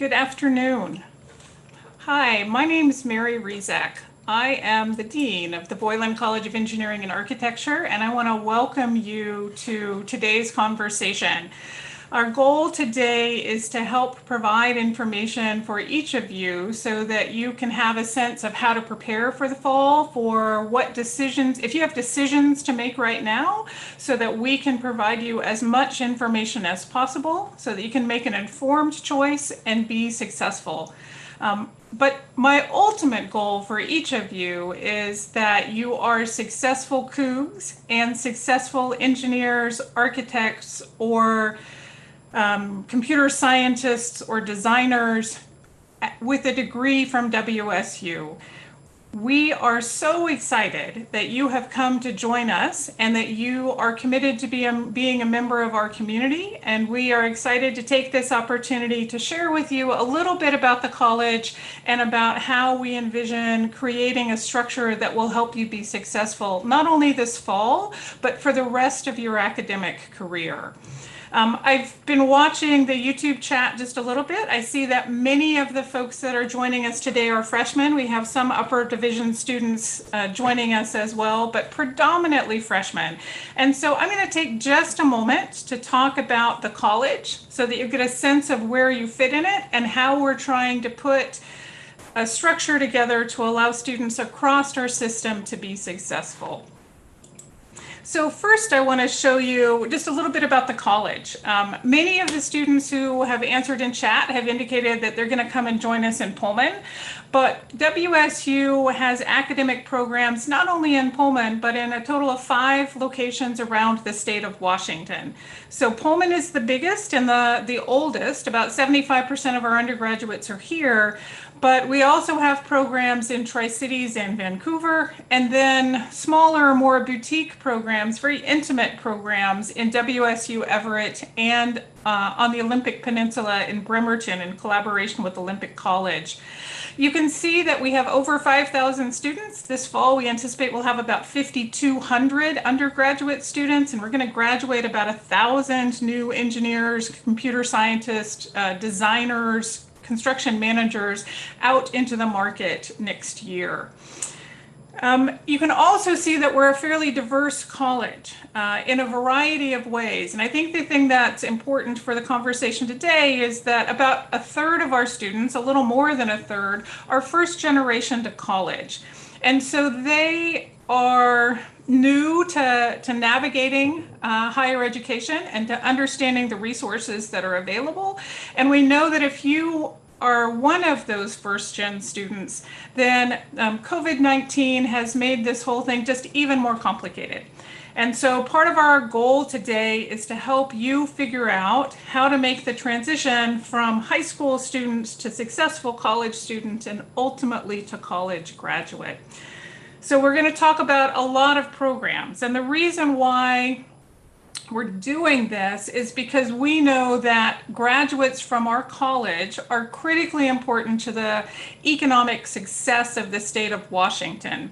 Good afternoon. Hi, my name is Mary Rizak. I am the Dean of the Boylan College of Engineering and Architecture, and I want to welcome you to today's conversation. Our goal today is to help provide information for each of you so that you can have a sense of how to prepare for the fall, for what decisions, if you have decisions to make right now, so that we can provide you as much information as possible so that you can make an informed choice and be successful. But my ultimate goal for each of you is that you are successful Cougs and successful engineers, architects, or computer scientists or designers with a degree from WSU. We are so excited that you have come to join us and that you are committed to being a member of our community. And we are excited to take this opportunity to share with you a little bit about the college and about how we envision creating a structure that will help you be successful, not only this fall, but for the rest of your academic career. I've been watching the YouTube chat just a little bit. I see that many of the folks that are joining us today are freshmen. We have some upper division students joining us as well, but predominantly freshmen. And so I'm going to take just a moment to talk about the college so that you get a sense of where you fit in it and how we're trying to put a structure together to allow students across our system to be successful. So first, I want to show you just a little bit about the college. Many of the students who have answered in chat have indicated that they're going to come and join us in Pullman, but WSU has academic programs not only in Pullman, but in a total of 5 locations around the state of Washington. So Pullman is the biggest and the oldest. About 75% of our undergraduates are here. But we also have programs in Tri-Cities and Vancouver, and then smaller, more boutique programs, very intimate programs in WSU Everett and on the Olympic Peninsula in Bremerton in collaboration with Olympic College. You can see that we have over 5,000 students. This fall, we anticipate we'll have about 5,200 undergraduate students, and we're going to graduate about 1,000 new engineers, computer scientists, designers, construction managers out into the market next year. You can also see that we're a fairly diverse college in a variety of ways. And I think the thing that's important for the conversation today is that about 1/3 of our students, a little more than 1/3, are first generation to college. And so they are new to navigating higher education and to understanding the resources that are available. And we know that if you are one of those first-gen students, then COVID-19 has made this whole thing just even more complicated. And so part of our goal today is to help you figure out how to make the transition from high school students to successful college students and ultimately to college graduate. So we're going to talk about a lot of programs, and the reason why we're doing this is because we know that graduates from our college are critically important to the economic success of the state of Washington.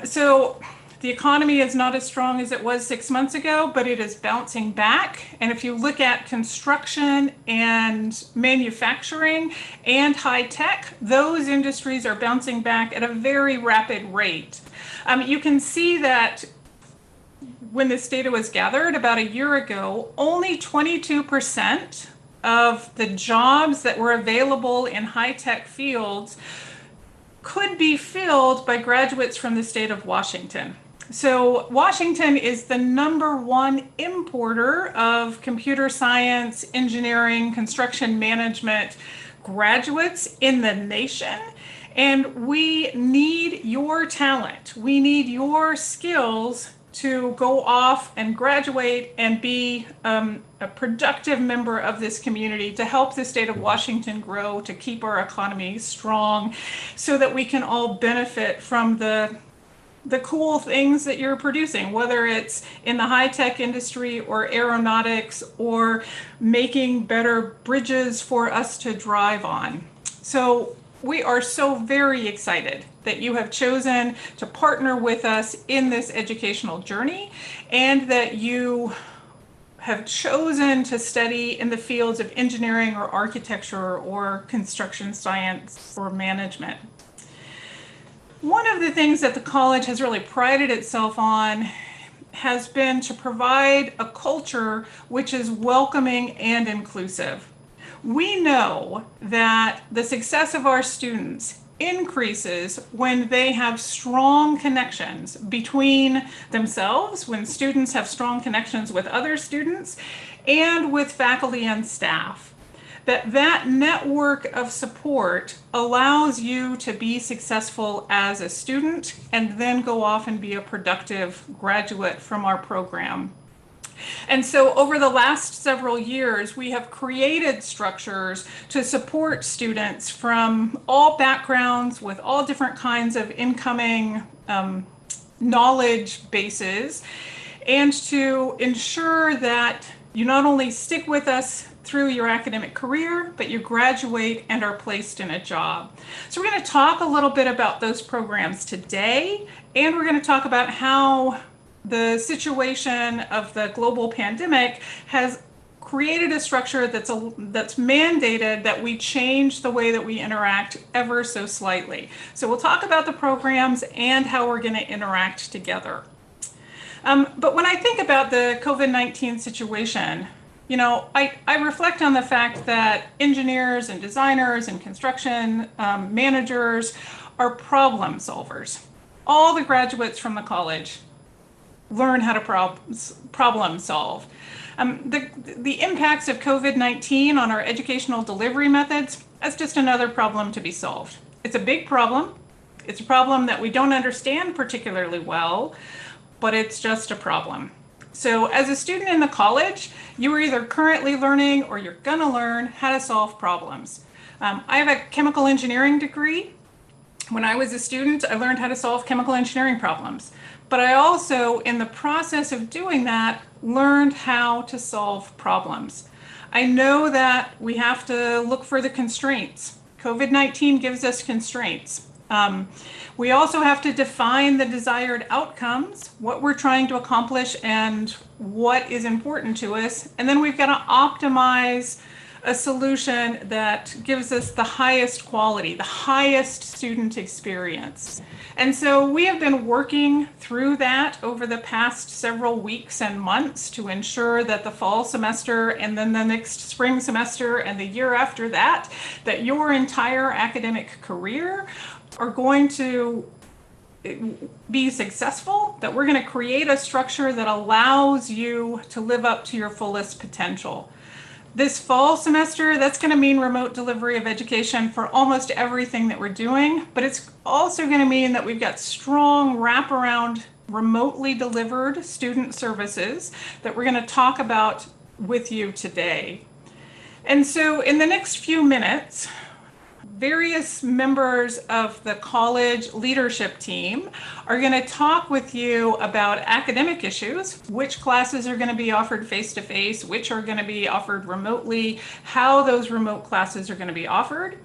So the economy is not as strong as it was 6 months ago, but it is bouncing back. And if you look at construction and manufacturing and high tech, those industries are bouncing back at a very rapid rate. You can see that when this data was gathered about a year ago, only 22% of the jobs that were available in high-tech fields could be filled by graduates from the state of Washington. So Washington is the #1 importer of computer science, engineering, construction management graduates in the nation. And we need your talent. We need your skills to go off and graduate and be a productive member of this community to help the state of Washington grow, to keep our economy strong, so that we can all benefit from the cool things that you're producing, whether it's in the high-tech industry or aeronautics or making better bridges for us to drive on. So we are so very excited that you have chosen to partner with us in this educational journey and that you have chosen to study in the fields of engineering or architecture or construction science or management. One of the things that the college has really prided itself on has been to provide a culture which is welcoming and inclusive. We know that the success of our students increases when they have strong connections between themselves, when students have strong connections with other students, and with faculty and staff. That network of support allows you to be successful as a student and then go off and be a productive graduate from our program. And so over the last several years, we have created structures to support students from all backgrounds with all different kinds of incoming knowledge bases, and to ensure that you not only stick with us through your academic career, but you graduate and are placed in a job. So we're going to talk a little bit about those programs today, and we're going to talk about how the situation of the global pandemic has created a structure that's mandated that we change the way that we interact ever so slightly. So we'll talk about the programs and how we're going to interact together. But when I think about the COVID-19 situation, I reflect on the fact that engineers and designers and construction managers are problem solvers. All the graduates from the college learn how to problem solve. The impacts of COVID-19 on our educational delivery methods, that's just another problem to be solved. It's a big problem. It's a problem that we don't understand particularly well, but it's just a problem. So as a student in the college, you are either currently learning or you're gonna learn how to solve problems. I have a chemical engineering degree. When I was a student, I learned how to solve chemical engineering problems. But I also, in the process of doing that, learned how to solve problems. I know that we have to look for the constraints. COVID-19 gives us constraints. We also have to define the desired outcomes, what we're trying to accomplish and what is important to us. And then we've got to optimize a solution that gives us the highest quality, the highest student experience. And so we have been working through that over the past several weeks and months to ensure that the fall semester and then the next spring semester and the year after that your entire academic career are going to be successful, that we're going to create a structure that allows you to live up to your fullest potential. This fall semester, that's going to mean remote delivery of education for almost everything that we're doing, but it's also going to mean that we've got strong wraparound remotely delivered student services that we're going to talk about with you today. And so in the next few minutes, various members of the college leadership team are going to talk with you about academic issues, which classes are going to be offered face-to-face, which are going to be offered remotely, how those remote classes are going to be offered.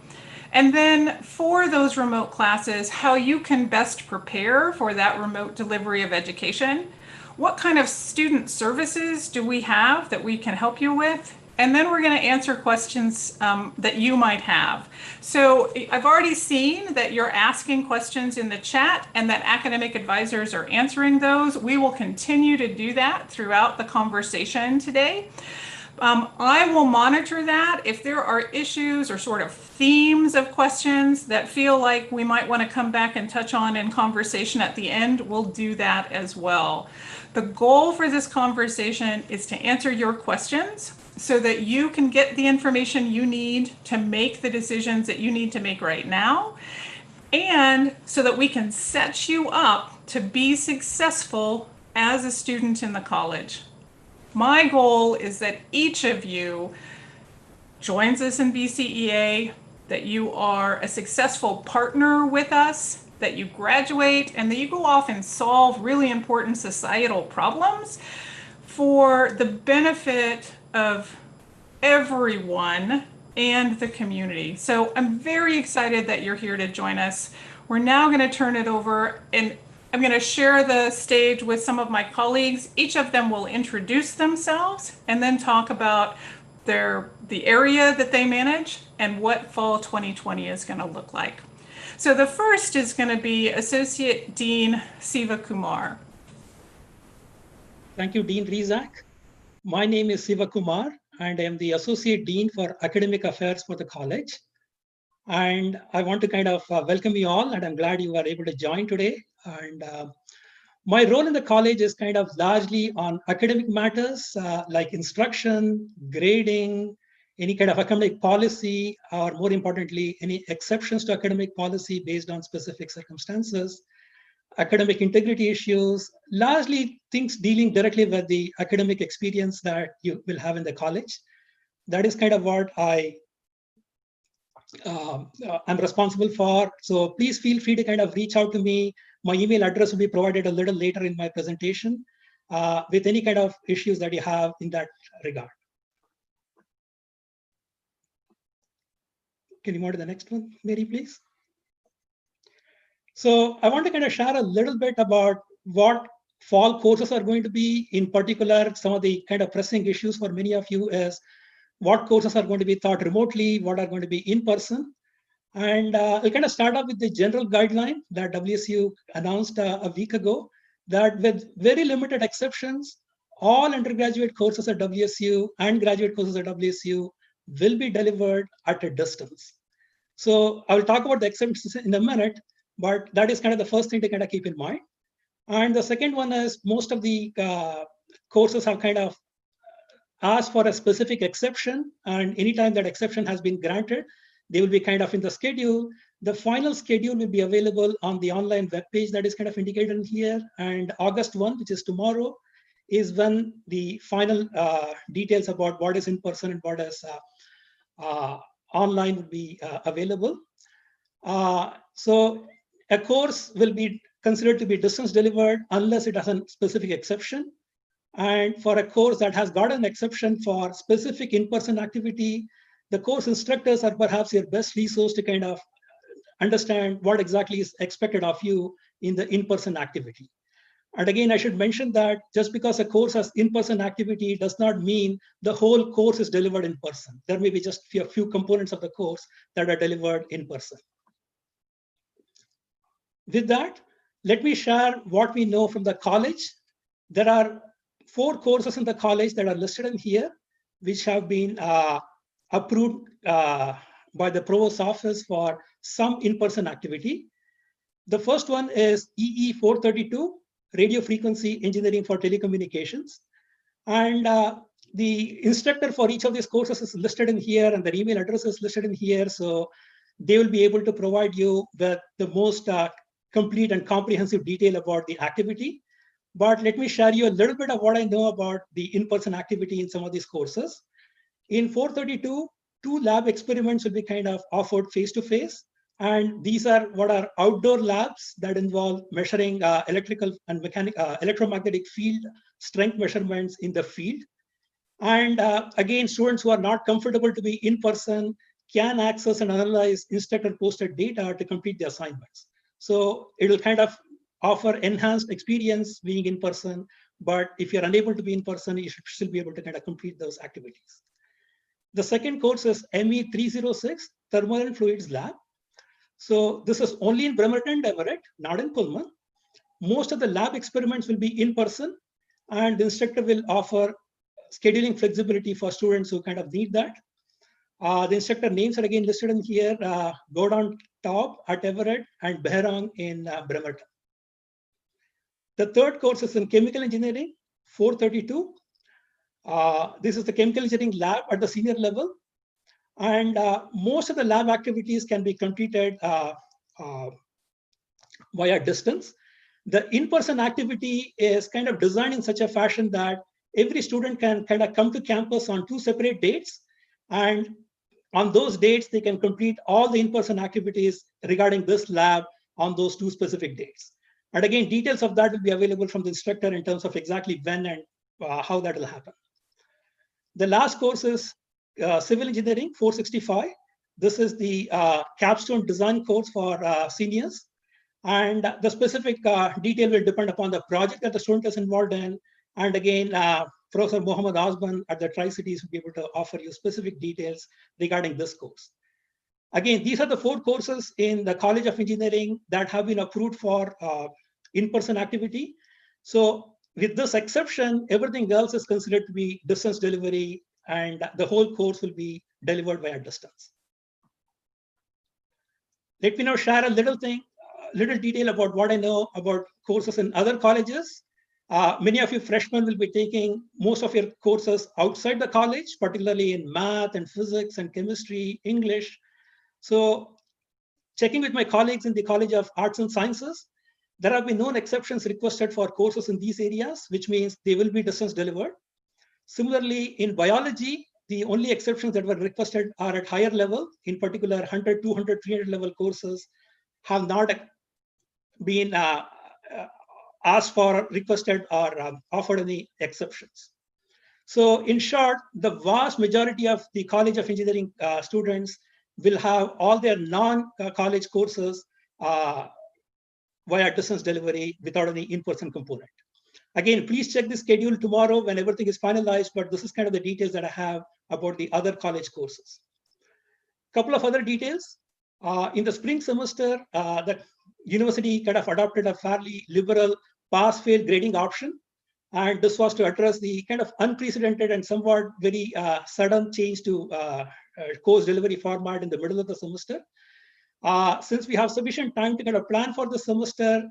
And then for those remote classes, how you can best prepare for that remote delivery of education. What kind of student services do we have that we can help you with? And then we're going to answer questions that you might have. So I've already seen that you're asking questions in the chat and that academic advisors are answering those. We will continue to do that throughout the conversation today. I will monitor that. If there are issues or sort of themes of questions that feel like we might want to come back and touch on in conversation at the end, we'll do that as well. The goal for this conversation is to answer your questions so that you can get the information you need to make the decisions that you need to make right now, and so that we can set you up to be successful as a student in the college. My goal is that each of you joins us in VCEA, that you are a successful partner with us, that you graduate, and that you go off and solve really important societal problems for the benefit of everyone and the community. So I'm very excited that you're here to join us. We're now going to turn it over, and I'm going to share the stage with some of my colleagues. Each of them will introduce themselves and then talk about the area that they manage and what fall 2020 is going to look like. So the first is going to be Associate Dean Siva Kumar. Thank you, Dean Rizak. My name is Siva Kumar, and I am the Associate Dean for Academic Affairs for the college. And I want to kind of welcome you all, and I'm glad you were able to join today. And my role in the college is kind of largely on academic matters like instruction, grading, any kind of academic policy, or more importantly, any exceptions to academic policy based on specific circumstances, academic integrity issues, largely things dealing directly with the academic experience that you will have in the college. That is kind of what I'm responsible for. So please feel free to kind of reach out to me. My email address will be provided a little later in my presentation with any kind of issues that you have in that regard. Can you move to the next one, Mary, please? So I want to kind of share a little bit about what fall courses are going to be. In particular, some of the kind of pressing issues for many of you is what courses are going to be taught remotely, what are going to be in person. And I'll kind of start off with the general guideline that WSU announced a week ago, that with very limited exceptions, all undergraduate courses at WSU and graduate courses at WSU will be delivered at a distance. So I will talk about the exceptions in a minute, but that is kind of the first thing to kind of keep in mind. And the second one is most of the courses have kind of asked for a specific exception, and anytime that exception has been granted, they will be kind of in the schedule. The final schedule will be available on the online webpage that is kind of indicated here. And August 1, which is tomorrow, is when the final details about what is in person and what is online will be available. So a course will be considered to be distance delivered unless it has a specific exception. And for a course that has got an exception for specific in-person activity, the course instructors are perhaps your best resource to kind of understand what exactly is expected of you in the in-person activity. And again, I should mention that just because a course has in-person activity does not mean the whole course is delivered in person. There may be just a few components of the course that are delivered in person. With that, let me share what we know from the college. There are 4 courses in the college that are listed in here, which have been approved by the provost's office for some in-person activity. The first one is EE 432, Radio Frequency Engineering for Telecommunications. And the instructor for each of these courses is listed in here, and their email address is listed in here. So they will be able to provide you with the most complete and comprehensive detail about the activity. But let me share you a little bit of what I know about the in-person activity in some of these courses. In 432, 2 lab experiments will be kind of offered face-to-face. And these are what are outdoor labs that involve measuring electrical and electromagnetic field strength measurements in the field. And again, students who are not comfortable to be in person can access and analyze instructor posted data to complete the assignments. So it will kind of offer enhanced experience being in person, but if you're unable to be in person, you should still be able to kind of complete those activities. The second course is ME 306, Thermal and Fluids Lab. So this is only in Bremerton, Everett, not in Pullman. Most of the lab experiments will be in person, and the instructor will offer scheduling flexibility for students who kind of need that. The instructor names are again listed in here, Gordon Taub at Everett and Behrang in Bremerton. The third course is in chemical engineering, 432. This is the chemical engineering lab at the senior level. And most of the lab activities can be completed via distance. The in-person activity is kind of designed in such a fashion that every student can kind of come to campus on 2 separate dates. And on those dates, they can complete all the in-person activities regarding this lab on those 2 specific dates. And again, details of that will be available from the instructor in terms of exactly when and how that will happen. The last course is Civil Engineering 465. This is the capstone design course for seniors. And the specific detail will depend upon the project that the student is involved in. And again, Professor Mohammed Osman at the Tri-Cities will be able to offer you specific details regarding this course. Again, these are the 4 courses in the College of Engineering that have been approved for in-person activity. So with this exception, everything else is considered to be distance delivery, and the whole course will be delivered via distance. Let me now share a little detail about what I know about courses in other colleges. Many of you freshmen will be taking most of your courses outside the college, particularly in math and physics and chemistry, English. So checking with my colleagues in the College of Arts and Sciences, there have been no exceptions requested for courses in these areas, which means they will be distance delivered. Similarly, in biology, the only exceptions that were requested are at higher level. In particular, 100, 200, 300 level courses have not been asked for, requested, or offered any exceptions. So in short, the vast majority of the College of Engineering students will have all their non-college courses via distance delivery without any in-person component. Again, please check the schedule tomorrow when everything is finalized, but this is kind of the details that I have about the other college courses. Couple of other details. In the spring semester, the university kind of adopted a fairly liberal pass-fail grading option. And this was to address the kind of unprecedented and somewhat very sudden change to course delivery format in the middle of the semester. Since we have sufficient time to kind of plan for the semester,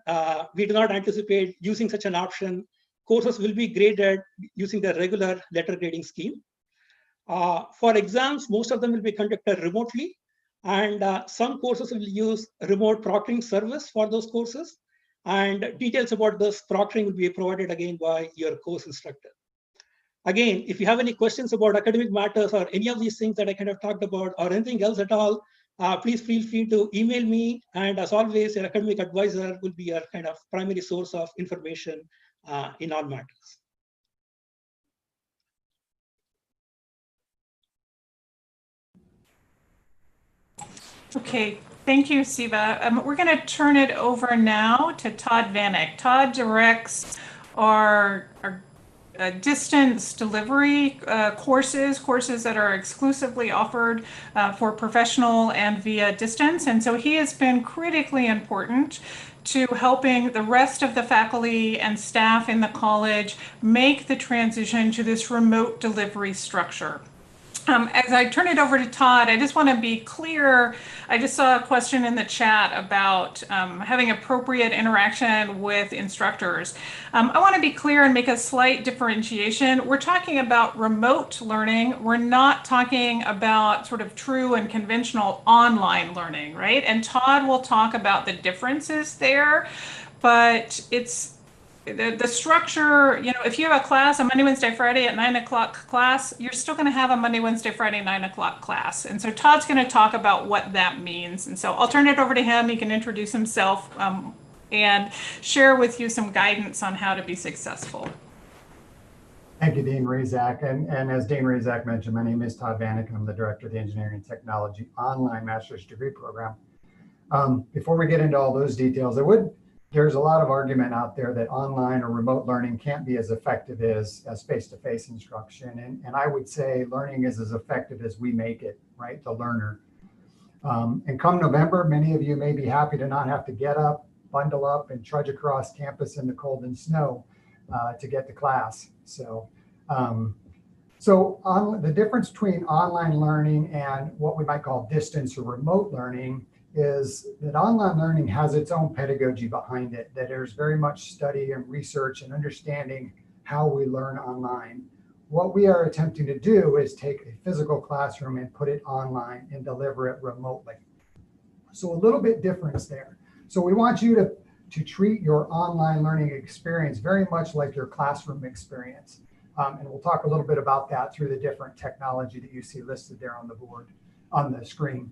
we do not anticipate using such an option. Courses will be graded using the regular letter grading scheme. For exams, most of them will be conducted remotely, and some courses will use remote proctoring service for those courses. And details about this proctoring will be provided again by your course instructor. Again, if you have any questions about academic matters or any of these things that I kind of talked about or anything else at all, please feel free to email me. And as always, your academic advisor will be your kind of primary source of information in all matters. Okay, thank you, Siva. We're going to turn it over now to Todd Vanek. Todd directs our distance delivery courses that are exclusively offered for professional and via distance. And so he has been critically important to helping the rest of the faculty and staff in the college make the transition to this remote delivery structure. As I turn it over to Todd, I just want to be clear. I just saw a question in the chat about having appropriate interaction with instructors. I want to be clear and make a slight differentiation. We're talking about remote learning. We're not talking about sort of true and conventional online learning, right? And Todd will talk about the differences there, but it's the structure, you know, if you have a class, a Monday, Wednesday, Friday at 9 o'clock class, you're still going to have a Monday, Wednesday, Friday, 9 o'clock class. And so Todd's going to talk about what that means. And so I'll turn it over to him. He can introduce himself and share with you some guidance on how to be successful. Thank you, Dean Rizak. And as Dean Rizak mentioned, my name is Todd Vanek, and I'm the Director of the Engineering and Technology Online Master's Degree Program. Before we get into all those details, there's a lot of argument out there that online or remote learning can't be as effective as face-to-face instruction. And I would say learning is as effective as we make it, right? The learner. And come November, many of you may be happy to not have to get up, bundle up, and trudge across campus in the cold and snow to get to class. So the difference between online learning and what we might call distance or remote learning is that online learning has its own pedagogy behind it, that there's very much study and research and understanding how we learn online. What we are attempting to do is take a physical classroom and put it online and deliver it remotely. So a little bit difference there. So we want you to treat your online learning experience very much like your classroom experience. And we'll talk a little bit about that through the different technology that you see listed there on the board, on the screen.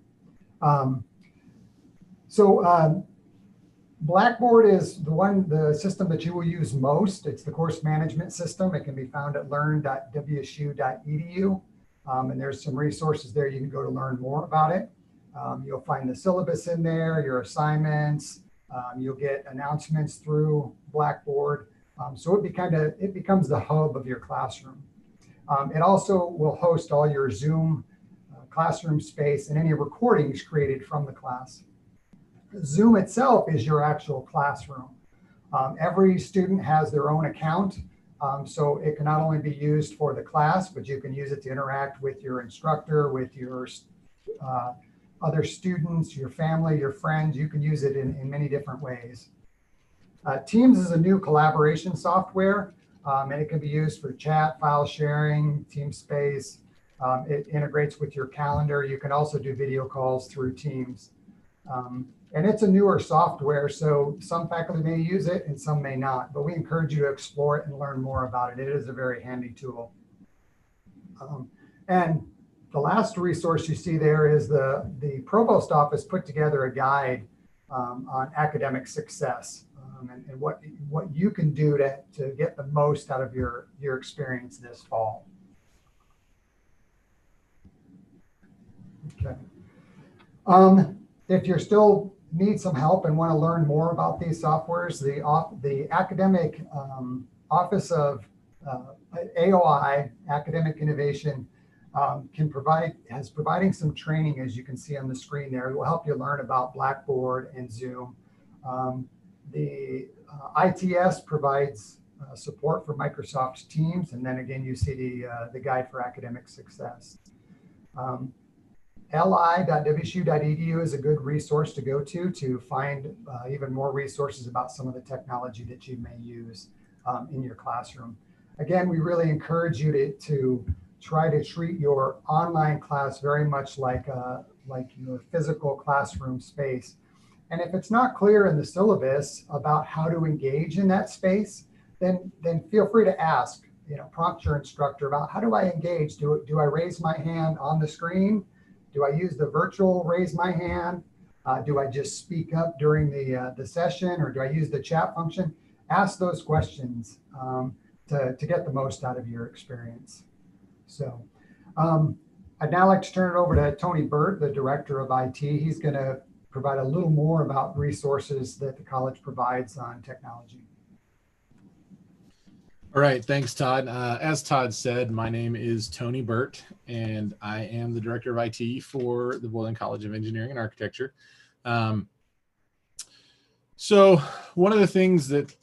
Blackboard is the system that you will use most. It's the course management system. It can be found at learn.wsu.edu. And there's some resources there you can go to learn more about it. You'll find the syllabus in there, your assignments, You'll get announcements through Blackboard. So it becomes the hub of your classroom. It also will host all your Zoom classroom space and any recordings created from the class. Zoom itself is your actual classroom. Every student has their own account, so it can not only be used for the class, but you can use it to interact with your instructor, with your other students, your family, your friends. You can use it in many different ways. Teams is a new collaboration software, and it can be used for chat, file sharing, team space. It integrates with your calendar. You can also do video calls through Teams. And it's a newer software, so some faculty may use it and some may not, but we encourage you to explore it and learn more about it. It is a very handy tool. And the last resource you see there is the Provost Office put together a guide on academic success and what you can do to get the most out of your experience this fall. Okay. If you're still need some help and want to learn more about these softwares, the academic office of AOI, Academic Innovation, is providing some training, as you can see on the screen there. It will help you learn about Blackboard and Zoom. The ITS provides support for Microsoft Teams, and then again you see the guide for academic success. li.wsu.edu is a good resource to go to find even more resources about some of the technology that you may use in your classroom. Again, we really encourage you to try to treat your online class very much like your physical classroom space. And if it's not clear in the syllabus about how to engage in that space, then feel free to ask, prompt your instructor about how do I engage? Do I raise my hand on the screen? Do I use the virtual raise my hand? Do I just speak up during the session, or do I use the chat function? Ask those questions to get the most out of your experience. So I'd now like to turn it over to Tony Burt, the Director of IT. He's going to provide a little more about resources that the college provides on technology. All right, thanks, Todd. As Todd said, my name is Tony Burt, and I am the Director of IT for the Boylan College of Engineering and Architecture. So one of the things that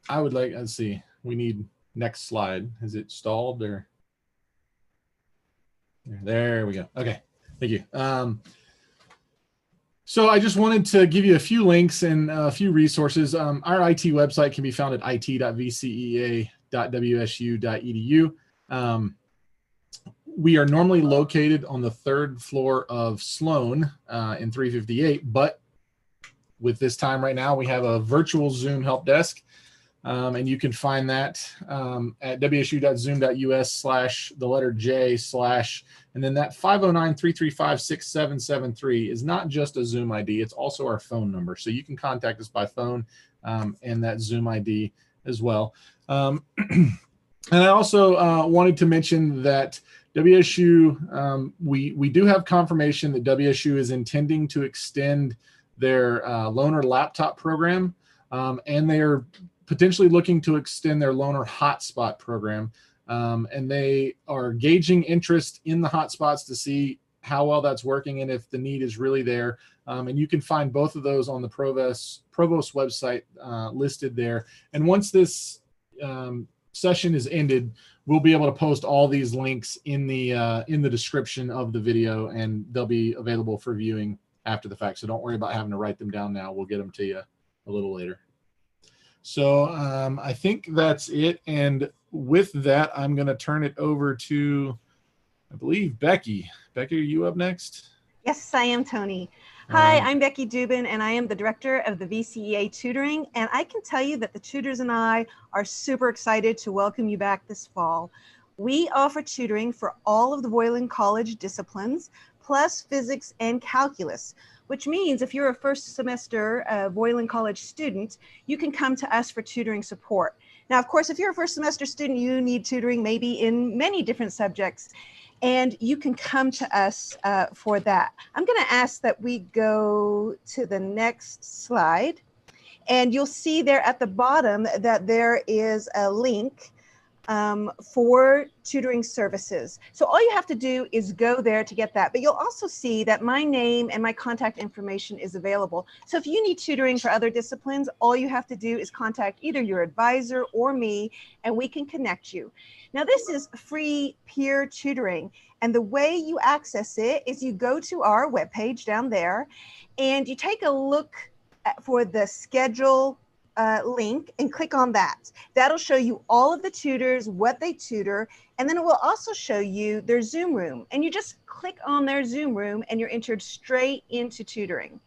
I would like, let's see, we need next slide. Is it stalled or? There we go. Okay, thank you. So I just wanted to give you a few links and a few resources. Our IT website can be found at it.vcea.wsu.edu. We are normally located on the 3rd floor of Sloan in 358, but with this time right now, we have a virtual Zoom help desk. And you can find that at wsu.zoom.us/J/ and then that 509-335-6773 is not just a Zoom ID, it's also our phone number. So you can contact us by phone and that Zoom ID as well. And I also wanted to mention that WSU, we do have confirmation that WSU is intending to extend their loaner laptop program, and they are potentially looking to extend their loaner hotspot program. And they are gauging interest in the hotspots to see how well that's working and if the need is really there. And you can find both of those on the Provost website listed there. And once this session is ended, we'll be able to post all these links in the description of the video, and they'll be available for viewing after the fact. So don't worry about having to write them down now. We'll get them to you a little later. So I think that's it. And with that, I'm going to turn it over to, I believe, Becky. Becky, are you up next? Yes, I am, Tony. Hi, I'm Becky Dubin, and I am the director of the VCEA Tutoring. And I can tell you that the tutors and I are super excited to welcome you back this fall. We offer tutoring for all of the Boylan College disciplines, plus physics and calculus, which means if you're a first semester Boylan College student, you can come to us for tutoring support. Now, of course, if you're a first semester student, you need tutoring maybe in many different subjects, and you can come to us for that. I'm going to ask that we go to the next slide. And you'll see there at the bottom that there is a link for tutoring services. So all you have to do is go there to get that. But you'll also see that my name and my contact information is available. So if you need tutoring for other disciplines, all you have to do is contact either your advisor or me, and we can connect you. Now, this is free peer tutoring. And the way you access it is you go to our webpage down there and you take a look for the schedule link and click on that. That'll show you all of the tutors, what they tutor, and then it will also show you their Zoom room. And you just click on their Zoom room and you're entered straight into tutoring.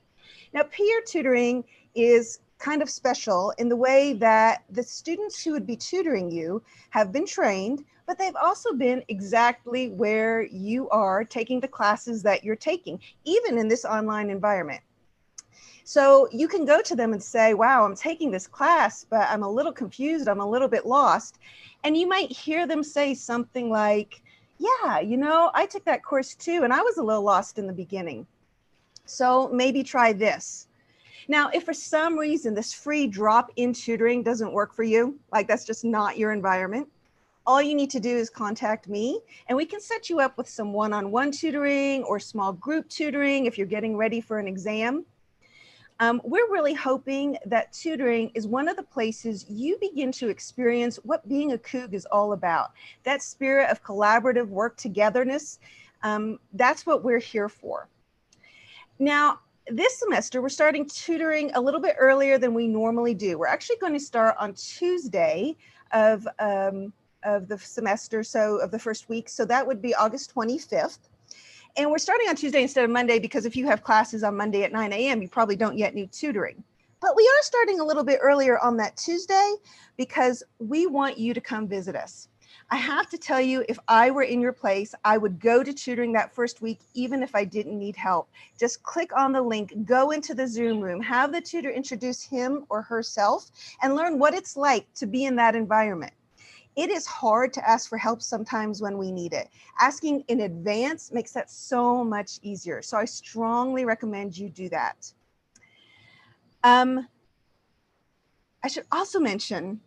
Now, peer tutoring is kind of special in the way that the students who would be tutoring you have been trained, but they've also been exactly where you are taking the classes that you're taking, even in this online environment. So you can go to them and say, wow, I'm taking this class, but I'm a little confused. I'm a little bit lost. And you might hear them say something like, yeah, you know, I took that course too, and I was a little lost in the beginning. So maybe try this. Now, if for some reason this free drop-in tutoring doesn't work for you, like that's just not your environment, all you need to do is contact me and we can set you up with some one-on-one tutoring or small group tutoring if you're getting ready for an exam. We're really hoping that tutoring is one of the places you begin to experience what being a Coug is all about. That spirit of collaborative work togetherness, that's what we're here for. Now, this semester, we're starting tutoring a little bit earlier than we normally do. We're actually going to start on Tuesday of the semester, so of the first week. So that would be August 25th. And we're starting on Tuesday instead of Monday because if you have classes on Monday at 9 a.m., you probably don't yet need tutoring. But we are starting a little bit earlier on that Tuesday because we want you to come visit us. I have to tell you, if I were in your place, I would go to tutoring that first week, even if I didn't need help. Just click on the link, go into the Zoom room, have the tutor introduce him or herself, and learn what it's like to be in that environment. It is hard to ask for help sometimes when we need it. Asking in advance makes that so much easier. So I strongly recommend you do that. I should also mention,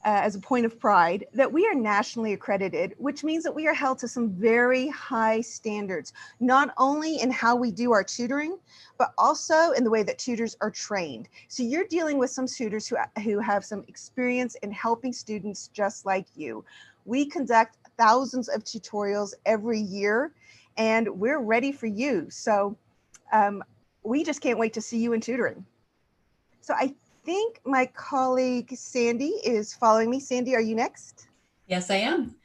as a point of pride, that we are nationally accredited, which means that we are held to some very high standards, not only in how we do our tutoring, but also in the way that tutors are trained. So you're dealing with some tutors who have some experience in helping students just like you. We conduct thousands of tutorials every year, and we're ready for you. So we just can't wait to see you in tutoring. So I think my colleague Sandy is following me. Sandy, are you next? Yes, I am.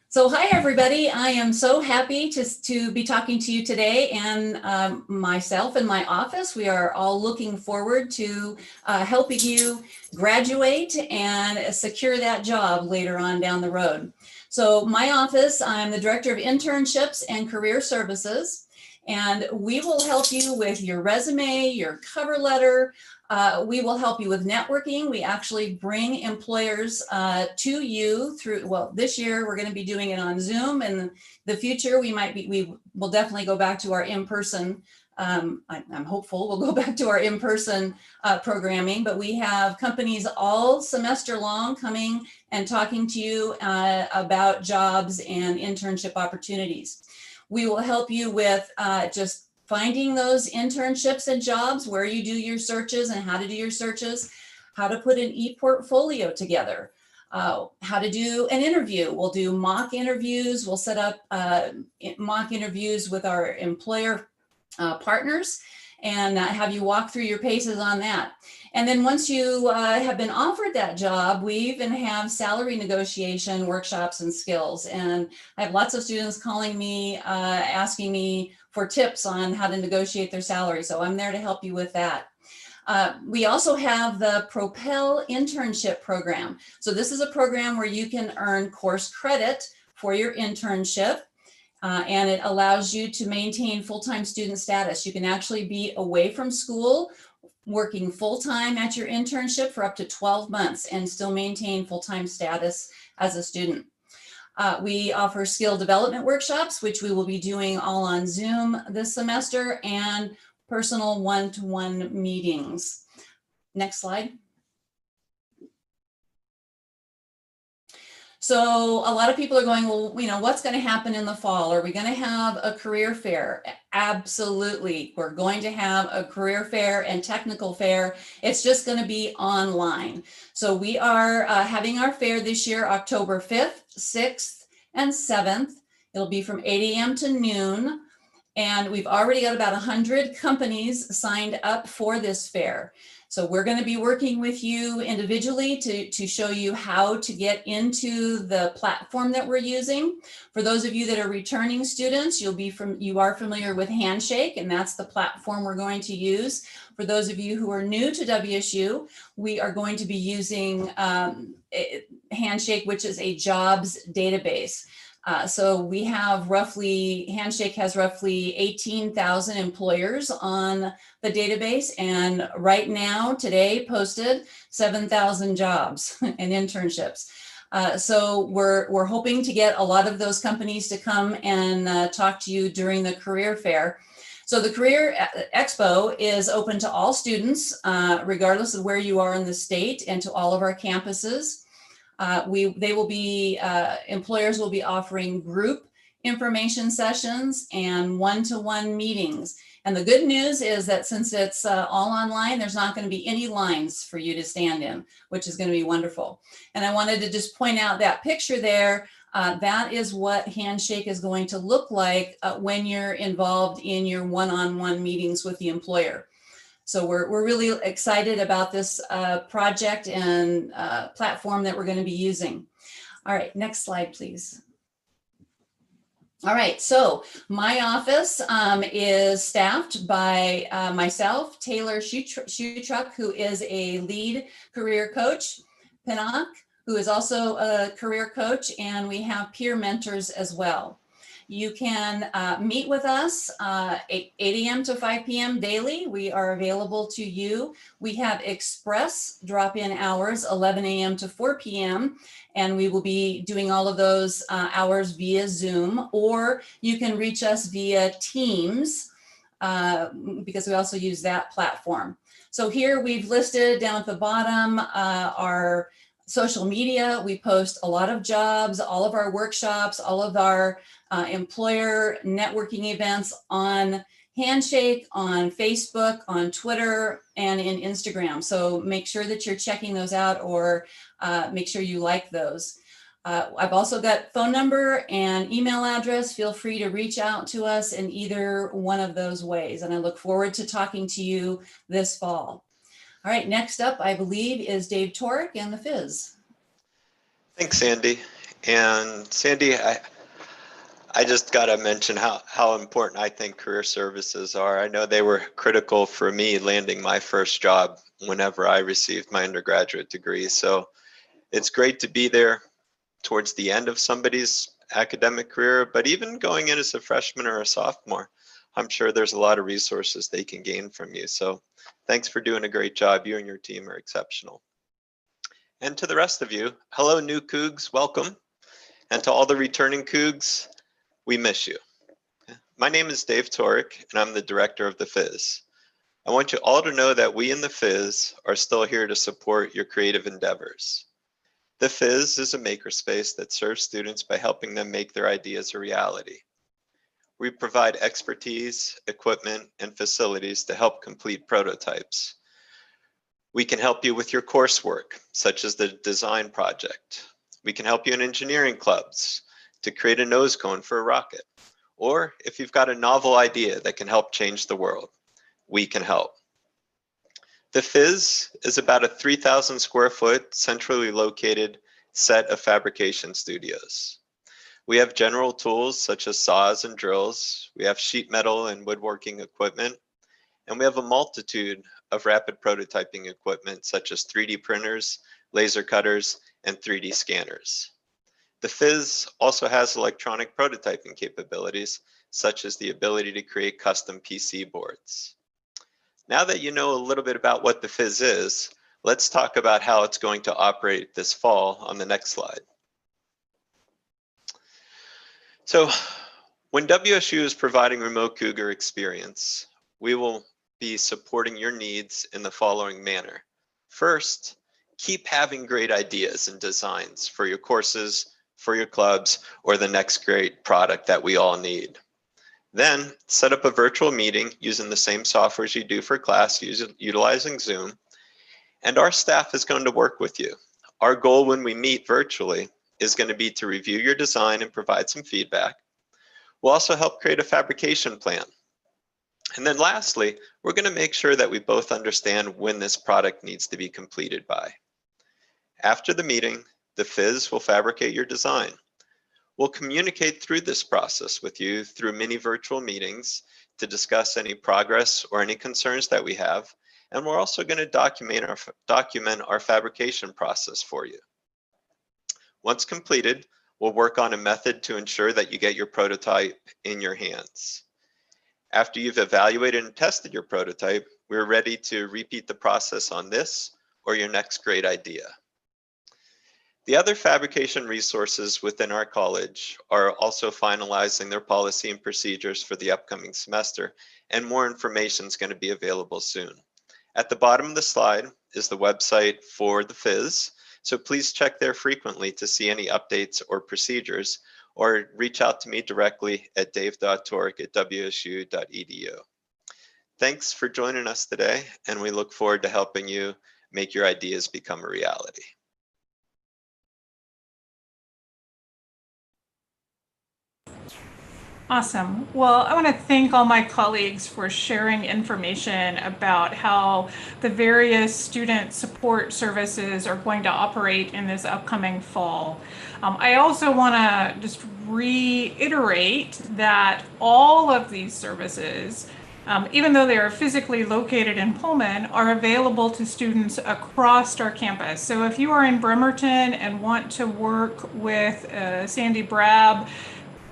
So hi, everybody. I am so happy to be talking to you today, and myself and my office, we are all looking forward to helping you graduate and secure that job later on down the road. So my office, I'm the Director of Internships and Career Services, and we will help you with your resume, your cover letter. We will help you with networking. We actually bring employers to you through, well, this year we're going to be doing it on Zoom. In the future, we will definitely go back to our in-person, I'm hopeful we'll go back to our in-person programming, but we have companies all semester long coming and talking to you about jobs and internship opportunities. We will help you with just finding those internships and jobs, where you do your searches and how to do your searches, how to put an e-portfolio together, how to do an interview. We'll do mock interviews. We'll set up mock interviews with our employer partners and have you walk through your paces on that. And then once you have been offered that job, we even have salary negotiation workshops and skills. And I have lots of students calling me, asking me for tips on how to negotiate their salary. So I'm there to help you with that. We also have the Propel internship program. So this is a program where you can earn course credit for your internship. And it allows you to maintain full-time student status. You can actually be away from school, working full-time at your internship for up to 12 months and still maintain full-time status as a student. We offer skill development workshops, which we will be doing all on Zoom this semester, and personal one-to-one meetings. Next slide. So a lot of people are going, well, you know, what's going to happen in the fall? Are we going to have a career fair? Absolutely. We're going to have a career fair and technical fair. It's just going to be online. So we are having our fair this year, October 5th, 6th, and 7th. It'll be from 8 a.m. to noon. And we've already got about 100 companies signed up for this fair. So we're going to be working with you individually to show you how to get into the platform that we're using. For those of you that are returning students, you are familiar with Handshake, and that's the platform we're going to use. For those of you who are new to WSU, we are going to be using Handshake, which is a jobs database. So we have Handshake has roughly 18,000 employers on the database, and right now, today, posted 7,000 jobs and internships. So we're hoping to get a lot of those companies to come and talk to you during the career fair. So the Career Expo is open to all students, regardless of where you are in the state, and to all of our campuses. Employers will be offering group information sessions and one-to-one meetings. And the good news is that since it's all online, there's not going to be any lines for you to stand in, which is going to be wonderful. And I wanted to just point out that picture there. That is what Handshake is going to look like when you're involved in your one-on-one meetings with the employer. So we're really excited about this project and platform that we're going to be using. All right, next slide, please. All right, so my office is staffed by myself, Taylor Schuetruck, who is a lead career coach, Pinnock, who is also a career coach, and we have peer mentors as well. You can meet with us 8 a.m. to 5 p.m. daily. We are available to you. We have express drop-in hours, 11 a.m. to 4 p.m. And we will be doing all of those hours via Zoom, or you can reach us via Teams because we also use that platform. So here we've listed down at the bottom our social media. We post a lot of jobs, all of our workshops, all of our employer networking events on Handshake, on Facebook, on Twitter, and in Instagram. So make sure that you're checking those out, or make sure you like those. I've also got phone number and email address. Feel free to reach out to us in either one of those ways. And I look forward to talking to you this fall. All right, next up, I believe, is Dave Torek and the Fizz. Thanks, Sandy. And Sandy, I just got to mention how important I think career services are. I know they were critical for me landing my first job whenever I received my undergraduate degree. So it's great to be there towards the end of somebody's academic career, but even going in as a freshman or a sophomore, I'm sure there's a lot of resources they can gain from you. So thanks for doing a great job. You and your team are exceptional. And to the rest of you, hello, new Cougs, welcome. And to all the returning Cougs, we miss you. My name is Dave Torek, and I'm the director of the Fizz. I want you all to know that we in the Fizz are still here to support your creative endeavors. The Fizz is a makerspace that serves students by helping them make their ideas a reality. We provide expertise, equipment, and facilities to help complete prototypes. We can help you with your coursework, such as the design project. We can help you in engineering clubs to create a nose cone for a rocket. Or if you've got a novel idea that can help change the world, we can help. The Fizz is about a 3,000 square foot, centrally located set of fabrication studios. We have general tools such as saws and drills. We have sheet metal and woodworking equipment. And we have a multitude of rapid prototyping equipment such as 3D printers, laser cutters, and 3D scanners. The Fizz also has electronic prototyping capabilities, such as the ability to create custom PC boards. Now that you know a little bit about what the Fizz is, let's talk about how it's going to operate this fall on the next slide. So when WSU is providing Remote Cougar experience, we will be supporting your needs in the following manner. First, keep having great ideas and designs for your courses, for your clubs, or the next great product that we all need. Then set up a virtual meeting using the same software as you do for class, utilizing Zoom, and our staff is going to work with you. Our goal when we meet virtually is going to be to review your design and provide some feedback. We'll also help create a fabrication plan. And then lastly, we're going to make sure that we both understand when this product needs to be completed by. After the meeting, the FIZ will fabricate your design. We'll communicate through this process with you through mini virtual meetings to discuss any progress or any concerns that we have. And we're also going to document our fabrication process for you. Once completed, we'll work on a method to ensure that you get your prototype in your hands. After you've evaluated and tested your prototype, we're ready to repeat the process on this or your next great idea. The other fabrication resources within our college are also finalizing their policy and procedures for the upcoming semester, and more information is going to be available soon. At the bottom of the slide is the website for the FIZ, so please check there frequently to see any updates or procedures, or reach out to me directly at dave.tork@wsu.edu. Thanks for joining us today, and we look forward to helping you make your ideas become a reality. Awesome. Well, I want to thank all my colleagues for sharing information about how the various student support services are going to operate in this upcoming fall. I also want to just reiterate that all of these services, even though they are physically located in Pullman, are available to students across our campus. So if you are in Bremerton and want to work with Sandy Brab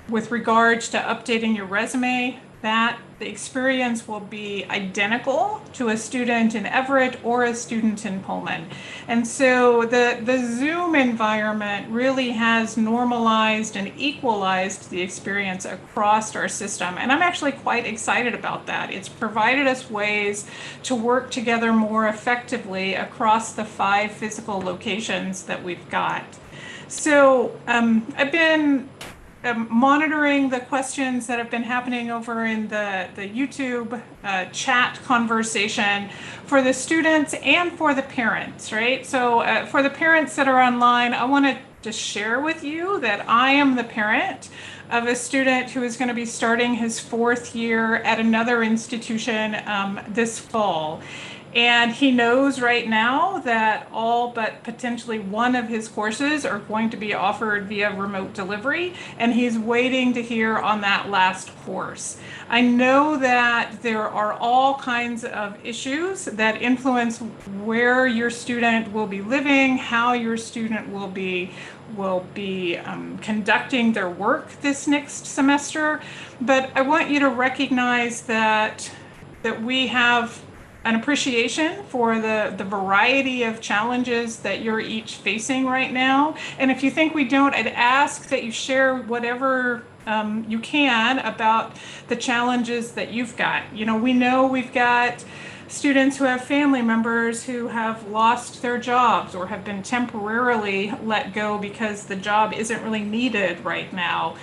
with regards to updating your resume, the experience will be identical to a student in Everett or a student in Pullman. And so the Zoom environment really has normalized and equalized the experience across our system. And I'm actually quite excited about that. It's provided us ways to work together more effectively across the 5 physical locations that we've got. So I've been monitoring the questions that have been happening over in the YouTube chat conversation for the students and for the parents, right? So for the parents that are online, I want to just share with you that I am the parent of a student who is going to be starting his 4th year at another institution this fall. And he knows right now that all but potentially one of his courses are going to be offered via remote delivery, and he's waiting to hear on that last course. I know that there are all kinds of issues that influence where your student will be living, how your student will be conducting their work this next semester. But I want you to recognize that we have an appreciation for the variety of challenges that you're each facing right now. And if you think we don't, I'd ask that you share whatever you can about the challenges that you've got. You know we've got students who have family members who have lost their jobs or have been temporarily let go because the job isn't really needed right now.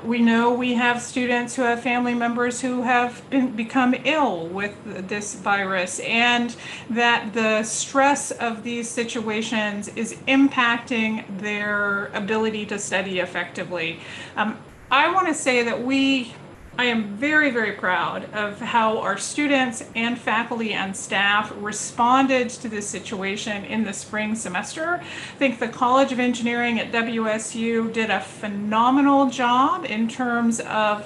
We know we have students who have family members who have become ill with this virus, and that the stress of these situations is impacting their ability to study effectively. I want to say that I am very, very proud of how our students and faculty and staff responded to this situation in the spring semester. I think the College of Engineering at WSU did a phenomenal job in terms of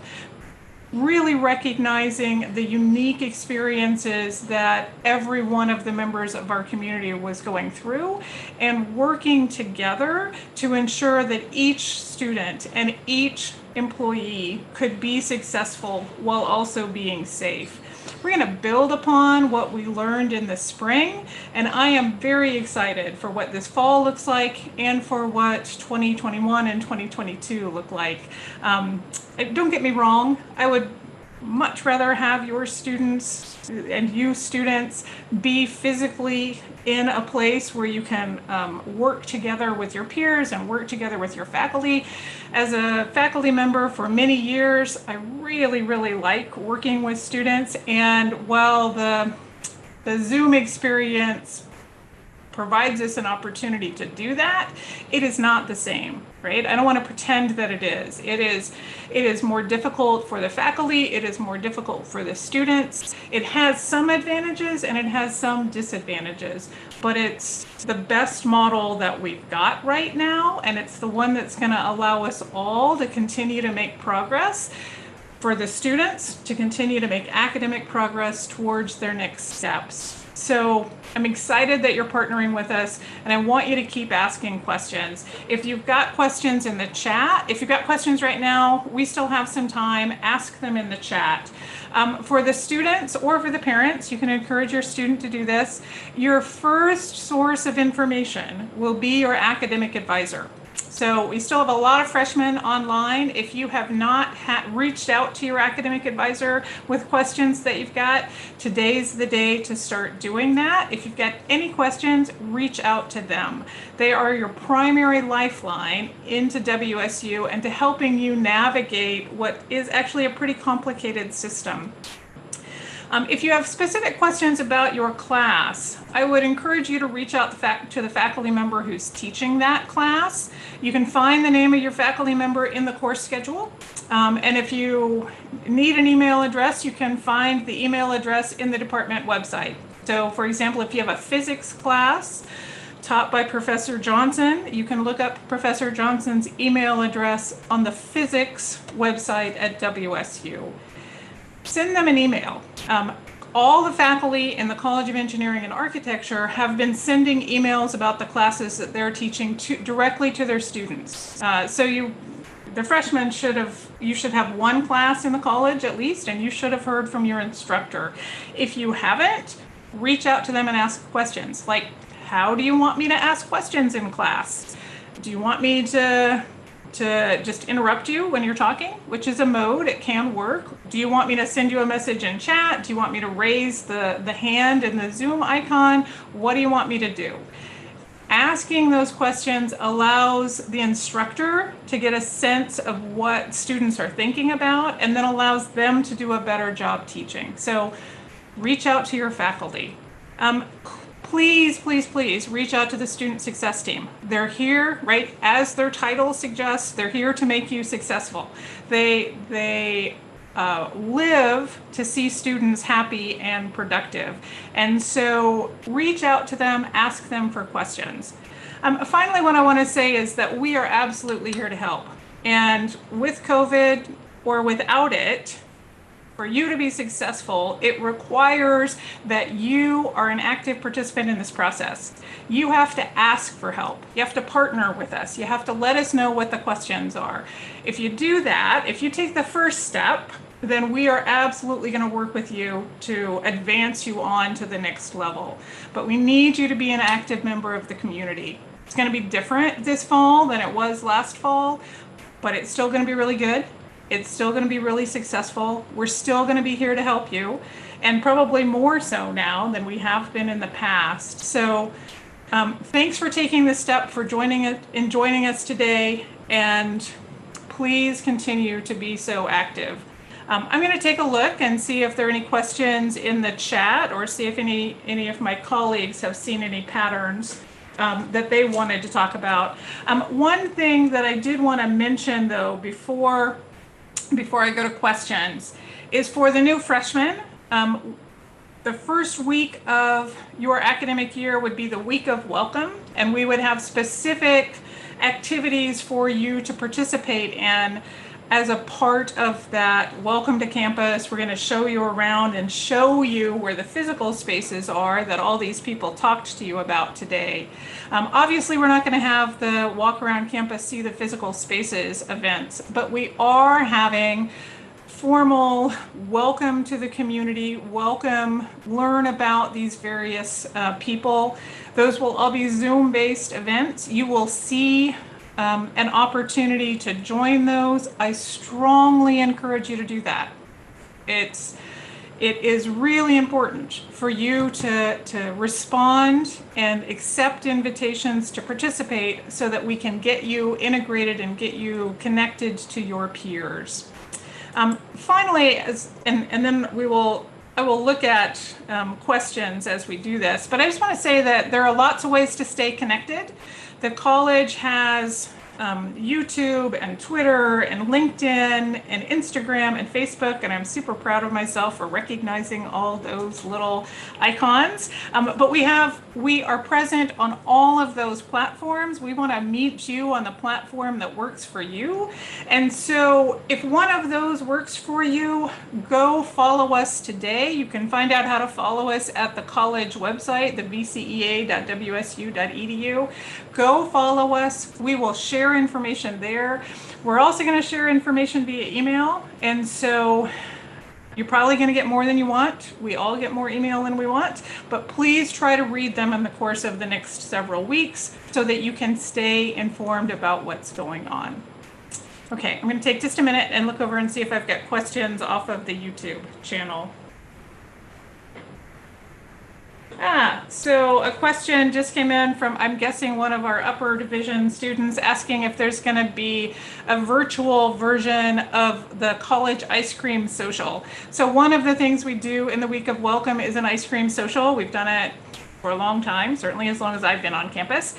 really recognizing the unique experiences that every one of the members of our community was going through, and working together to ensure that each student and each employee could be successful while also being safe. We're going to build upon what we learned in the spring, and I am very excited for what this fall looks like and for what 2021 and 2022 look like. Don't get me wrong, I would much rather have your students and you students be physically in a place where you can work together with your peers and work together with your faculty. As a faculty member for many years, I really, really like working with students. And while the Zoom experience provides us an opportunity to do that, it is not the same, right? I don't want to pretend that it is. It is more difficult for the faculty. It is more difficult for the students. It has some advantages and it has some disadvantages, but it's the best model that we've got right now. And it's the one that's going to allow us all to continue to make progress, for the students to continue to make academic progress towards their next steps. So I'm excited that you're partnering with us, and I want you to keep asking questions. If you've got questions in the chat, if you've got questions right now, we still have some time, ask them in the chat. For the students or for the parents, you can encourage your student to do this. Your first source of information will be your academic advisor. So we still have a lot of freshmen online. If you have not reached out to your academic advisor with questions that you've got, today's the day to start doing that. If you've got any questions, reach out to them. They are your primary lifeline into WSU and to helping you navigate what is actually a pretty complicated system. If you have specific questions about your class, I would encourage you to reach out to the faculty member who's teaching that class. You can find the name of your faculty member in the course schedule. And if you need an email address, you can find the email address in the department website. So for example, if you have a physics class taught by Professor Johnson, you can look up Professor Johnson's email address on the physics website at WSU. Send them an email. All the faculty in the College of Engineering and Architecture have been sending emails about the classes that they're teaching directly to their students. The freshmen should have one class in the college at least, and you should have heard from your instructor. If you haven't, reach out to them and ask questions. Like, how do you want me to ask questions in class? Do you want me to just interrupt you when you're talking, which is a mode, it can work? Do you want me to send you a message in chat? Do you want me to raise the hand in the Zoom icon? What do you want me to do? Asking those questions allows the instructor to get a sense of what students are thinking about, and then allows them to do a better job teaching. So reach out to your faculty. Please, please, please reach out to the student success team. They're here, right, as their title suggests, they're here to make you successful. They live to see students happy and productive. And so reach out to them, ask them for questions. Finally, what I want to say is that we are absolutely here to help. And with COVID or without it, for you to be successful, it requires that you are an active participant in this process. You have to ask for help. You have to partner with us. You have to let us know what the questions are. If you do that, if you take the first step, then we are absolutely going to work with you to advance you on to the next level. But we need you to be an active member of the community. It's going to be different this fall than it was last fall, but it's still going to be really good. It's still going to be really successful. We're still going to be here to help you, and probably more so now than we have been in the past. So thanks for taking this step, for joining us today, and please continue to be so active. I'm going to take a look and see if there are any questions in the chat, or see if any of my colleagues have seen any patterns that they wanted to talk about. One thing that I did want to mention, though, before I go to questions, is for the new freshmen, the first week of your academic year would be the week of welcome, and we would have specific activities for you to participate in. As a part of that welcome to campus, we're going to show you around and show you where the physical spaces are that all these people talked to you about today. Obviously, we're not going to have the walk around campus, see the physical spaces events, but we are having formal welcome to the community, welcome, learn about these various people. Those will all be Zoom-based events. You will see an opportunity to join those. I strongly encourage you to do that. It is really important for you to respond and accept invitations to participate so that we can get you integrated and get you connected to your peers. Finally, and then I will look at questions as we do this, but I just want to say that there are lots of ways to stay connected. The college has YouTube and Twitter and LinkedIn and Instagram and Facebook, and I'm super proud of myself for recognizing all those little icons. But we are present on all of those platforms. We want to meet you on the platform that works for you. And so if one of those works for you, go follow us today. You can find out how to follow us at the college website, the vcea.wsu.edu. Go follow us. We will share information there. We're also going to share information via email. And so you're probably going to get more than you want. We all get more email than we want, but please try to read them in the course of the next several weeks so that you can stay informed about what's going on. Okay, I'm going to take just a minute and look over and see if I've got questions off of the YouTube channel. So a question just came in from, I'm guessing, one of our upper division students asking if there's going to be a virtual version of the college ice cream social. So one of the things we do in the week of welcome is an ice cream social. We've done it for a long time, certainly as long as I've been on campus.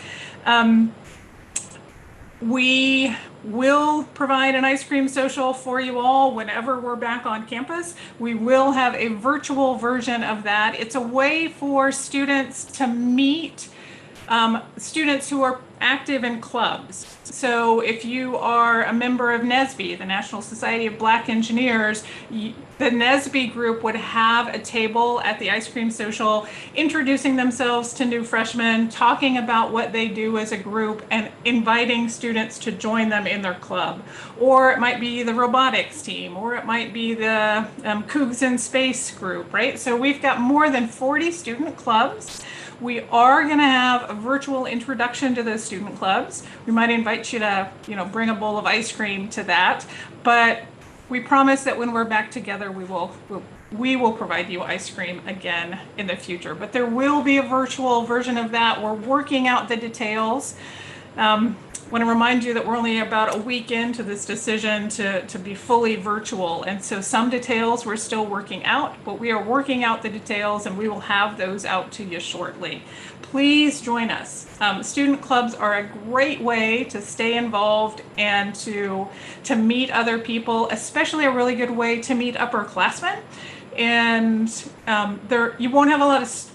We will provide an ice cream social for you all whenever we're back on campus. We will have a virtual version of that. It's a way for students to meet students who are active in clubs. So if you are a member of NSBE, the National Society of Black Engineers, the NSBE group would have a table at the ice cream social, introducing themselves to new freshmen, talking about what they do as a group, and inviting students to join them in their club. Or it might be the robotics team, or it might be the Cougs in Space group, right? So we've got more than 40 student clubs. We are going to have a virtual introduction to those student clubs. We might invite you to, bring a bowl of ice cream to that, but we promise that when we're back together, we will provide you ice cream again in the future. But there will be a virtual version of that. We're working out the details. I want to remind you that we're only about a week into this decision to be fully virtual. And so some details we're still working out, but we are working out the details and we will have those out to you shortly. Please join us. Student clubs are a great way to stay involved and to meet other people, especially a really good way to meet upperclassmen. And you won't have a lot of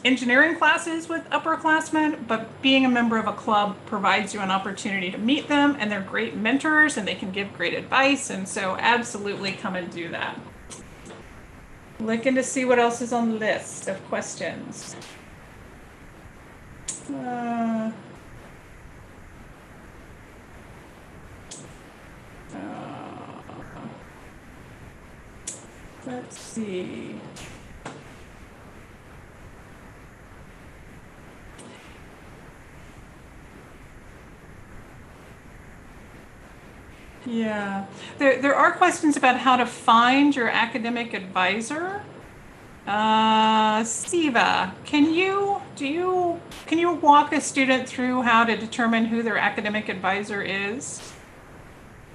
engineering classes with upperclassmen, but being a member of a club provides you an opportunity to meet them, and they're great mentors and they can give great advice. And so absolutely come and do that. Looking to see what else is on the list of questions. Let's see. Yeah, there are questions about how to find your academic advisor. Siva, can you walk a student through how to determine who their academic advisor is?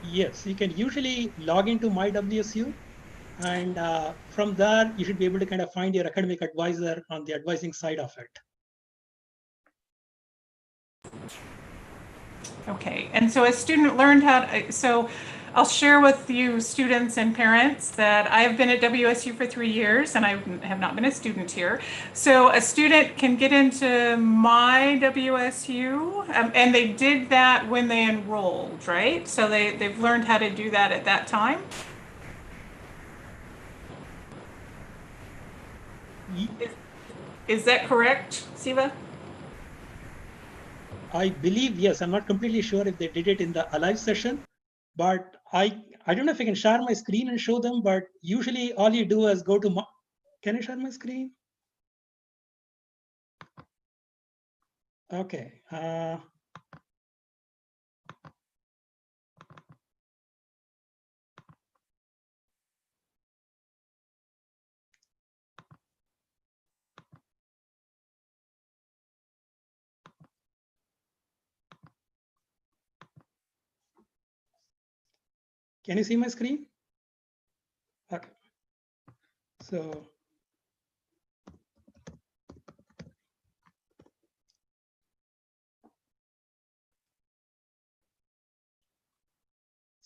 Yes, you can usually log into My WSU, and from there you should be able to kind of find your academic advisor on the advising side of it. Okay, and so a student learned how to, so I'll share with you students and parents that I have been at WSU for 3 years and I have not been a student here. So a student can get into My WSU and they did that when they enrolled, right? So they've learned how to do that at that time. Is that correct, Siva? I believe, yes. I'm not completely sure if they did it in the Alive session, but I don't know if I can share my screen and show them, but usually all you do is go to, can I share my screen? Okay. Can you see my screen? Okay. So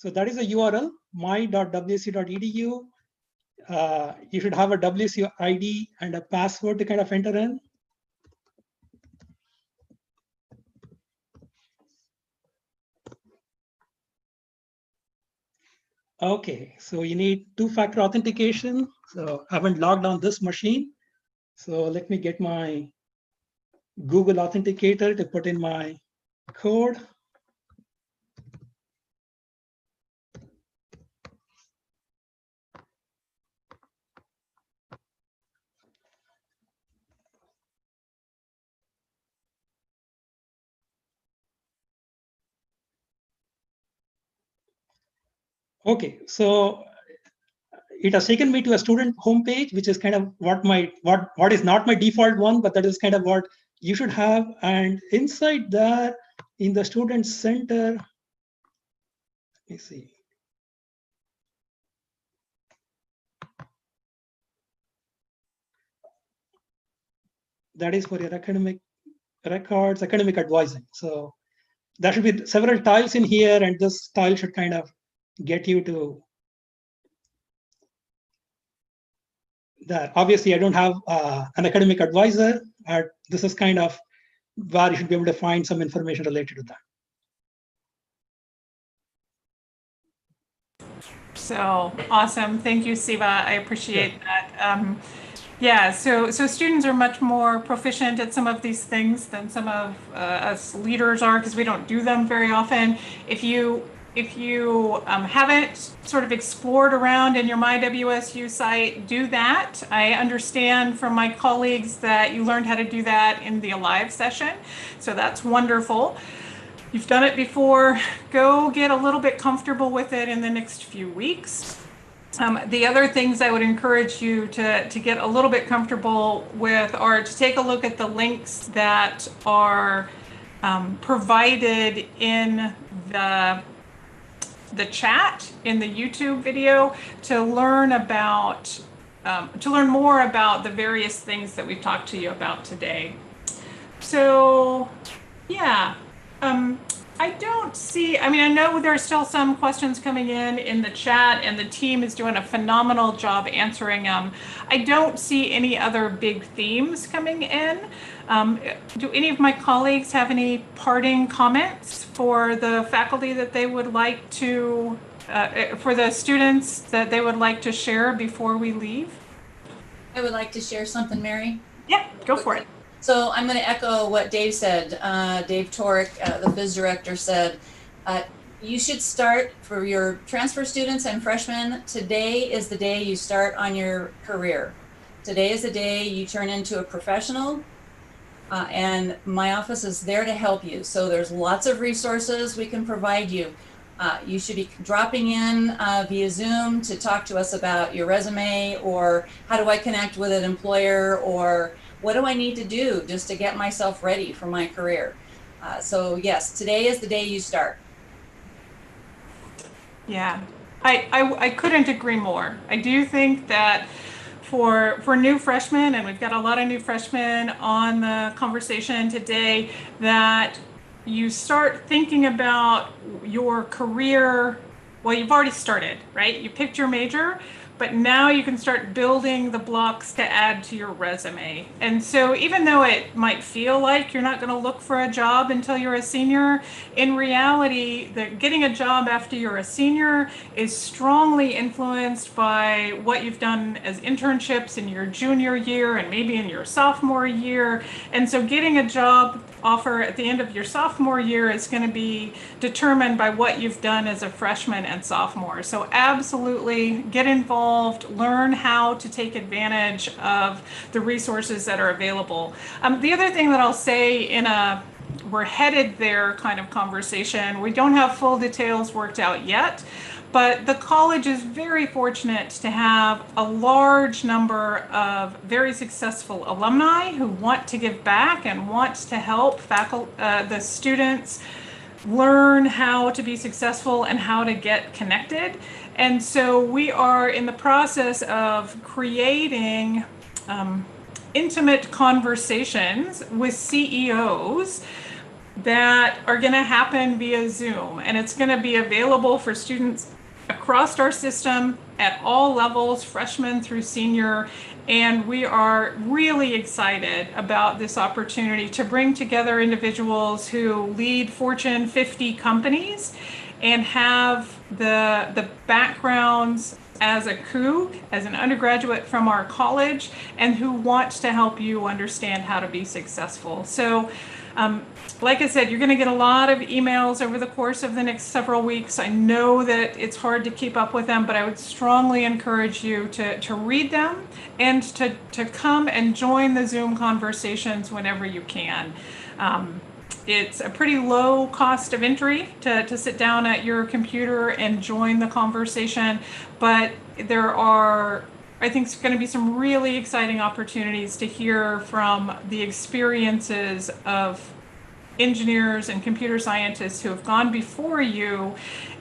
that is a URL, my.wc.edu. You should have a WC ID and a password to kind of enter in. Okay, so you need two-factor authentication. So I haven't logged on this machine. So let me get my Google Authenticator to put in my code. Okay, so it has taken me to a student homepage, which is kind of what is not my default one, but that is kind of what you should have. And inside there, in the student center, let me see. That is for your academic records, academic advising. So there should be several tiles in here, and this tile should kind of get you to that. Obviously, I don't have an academic advisor. This is kind of where you should be able to find some information related to that. So awesome. Thank you, Siva. I appreciate that. Yeah, so students are much more proficient at some of these things than some of us leaders are, because we don't do them very often. If you haven't sort of explored around in your MyWSU site, do that. I understand from my colleagues that you learned how to do that in the Alive session, so that's wonderful. You've done it before, go get a little bit comfortable with it in the next few weeks. The other things I would encourage you to get a little bit comfortable with are to take a look at the links that are provided in the chat in the YouTube video to learn more about the various things that we've talked to you about today. So yeah. I don't see, I mean, I know there are still some questions coming in the chat, and the team is doing a phenomenal job answering them. I don't see any other big themes coming in. Do any of my colleagues have any parting comments for the faculty that they would like to, for the students that they would like to share before we leave? I would like to share something, Mary. Yeah, go for it. So I'm going to echo what Dave said. Dave Torek, the Biz Director, said, you should start for your transfer students and freshmen. Today is the day you start on your career. Today is the day you turn into a professional, and my office is there to help you. So there's lots of resources we can provide you. You should be dropping in via Zoom to talk to us about your resume, or how do I connect with an employer, or what do I need to do just to get myself ready for my career? So yes, today is the day you start. Yeah, I couldn't agree more. I do think that for new freshmen, and we've got a lot of new freshmen on the conversation today, that you start thinking about your career. Well, you've already started, right? You picked your major, but now you can start building the blocks to add to your resume. And so even though it might feel like you're not going to look for a job until you're a senior, in reality, getting a job after you're a senior is strongly influenced by what you've done as internships in your junior year and maybe in your sophomore year. And so getting a job offer at the end of your sophomore year is going to be determined by what you've done as a freshman and sophomore. So absolutely get involved, learn how to take advantage of the resources that are available. The other thing that I'll say in a we're headed there kind of conversation, we don't have full details worked out yet, but the college is very fortunate to have a large number of very successful alumni who want to give back and want to help the students learn how to be successful and how to get connected. And so we are in the process of creating intimate conversations with CEOs that are going to happen via Zoom, and it's going to be available for students across our system at all levels, freshman through senior. And we are really excited about this opportunity to bring together individuals who lead Fortune 50 companies and have the backgrounds as a Coug, as an undergraduate from our college, and who want to help you understand how to be successful. So like I said, you're going to get a lot of emails over the course of the next several weeks. I know that it's hard to keep up with them, but I would strongly encourage you to read them and to come and join the Zoom conversations whenever you can. It's a pretty low cost of entry to sit down at your computer and join the conversation, but there are, I think, it's going to be some really exciting opportunities to hear from the experiences of engineers and computer scientists who have gone before you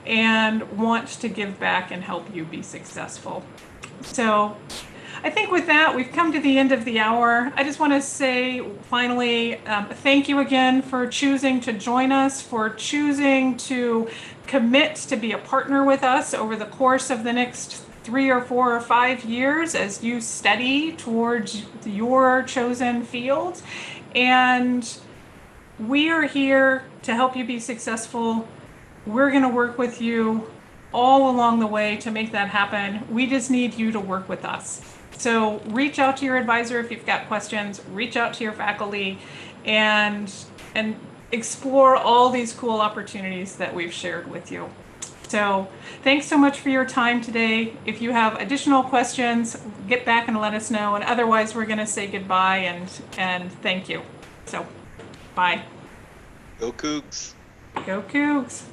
and want to give back and help you be successful. So I think with that, we've come to the end of the hour. I just want to say finally, thank you again for choosing to join us, for choosing to commit to be a partner with us over the course of the next 3 or 4 or 5 years as you study towards your chosen field. And we are here to help you be successful. We're going to work with you all along the way to make that happen. We just need you to work with us. So reach out to your advisor if you've got questions, reach out to your faculty, and explore all these cool opportunities that we've shared with you. So thanks so much for your time today. If you have additional questions, get back and let us know. And otherwise, we're going to say goodbye and thank you. So bye. Go Cougs. Go Cougs.